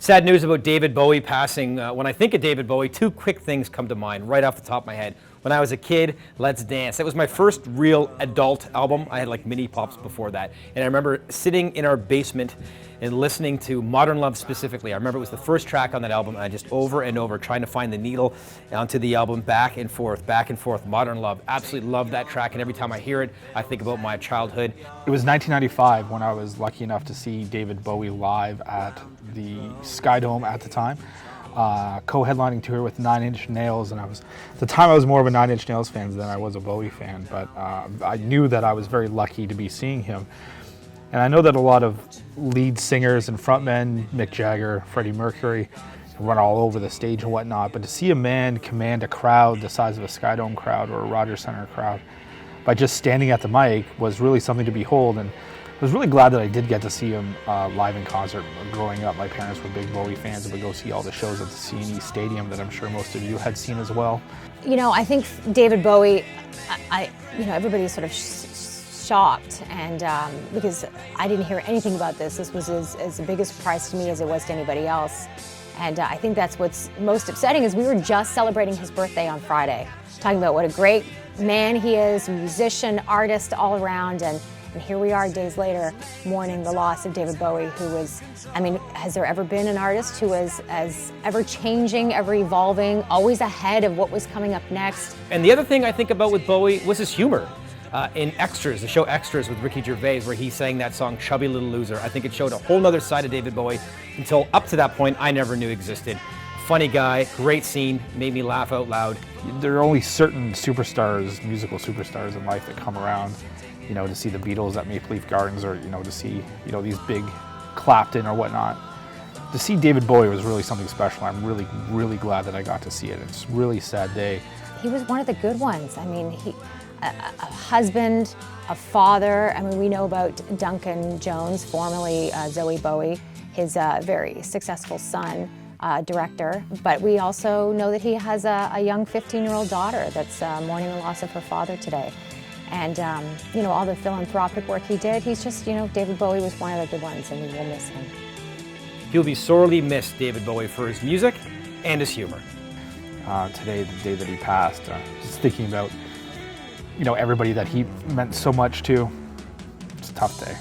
Sad news about David Bowie passing. When I think of David Bowie, two quick things come to mind right off the top of my head. When I was a kid, Let's Dance. That was my first real adult album. I had like mini pops before that. And I remember sitting in our basement and listening to Modern Love specifically. I remember it was the first track on that album, and I just over and over trying to find the needle onto the album, back and forth, Modern Love. Absolutely love that track, and every time I hear it, I think about my childhood. It was 1995 when I was lucky enough to see David Bowie live at the Sky Dome at the time, co-headlining tour with Nine Inch Nails, and at the time I was more of a Nine Inch Nails fan than I was a Bowie fan, but I knew that I was very lucky to be seeing him. And I know that a lot of lead singers and frontmen, Mick Jagger, Freddie Mercury, run all over the stage and whatnot, but to see a man command a crowd the size of a Sky Dome crowd or a Rogers Center crowd by just standing at the mic was really something to behold. And I was really glad that I did get to see him live in concert. Growing up, my parents were big Bowie fans and would go see all the shows at the C&E Stadium that I'm sure most of you had seen as well. You know, I think David Bowie, everybody's sort of shocked, and because I didn't hear anything about this. This was as big a surprise to me as it was to anybody else. And I think that's what's most upsetting is we were just celebrating his birthday on Friday, talking about what a great man he is, musician, artist all around, and here we are days later mourning the loss of David Bowie, who was, I mean, has there ever been an artist who was as ever-changing, ever-evolving, always ahead of what was coming up next? And the other thing I think about with Bowie was his humor. In Extras, the show Extras with Ricky Gervais, where he sang that song Chubby Little Loser, I think it showed a whole nother side of David Bowie until up to that point I never knew existed. Funny guy, great scene, made me laugh out loud. There are only certain superstars, musical superstars in life that come around, you know, to see the Beatles at Maple Leaf Gardens, or, you know, to see, you know, these big Clapton or whatnot. To see David Bowie was really something special. I'm really, really glad that I got to see it. It's a really sad day. He was one of the good ones. I mean, a husband, a father. I mean, we know about Duncan Jones, formerly Zoe Bowie, his very successful son, director. But we also know that he has a young 15-year-old daughter that's mourning the loss of her father today. And, you know, all the philanthropic work he did, he's just, you know, David Bowie was one of the good ones, and we will miss him. He'll be sorely missed, David Bowie, for his music and his humor. Today, the day that he passed, just thinking about, you know, everybody that he meant so much to. It's a tough day.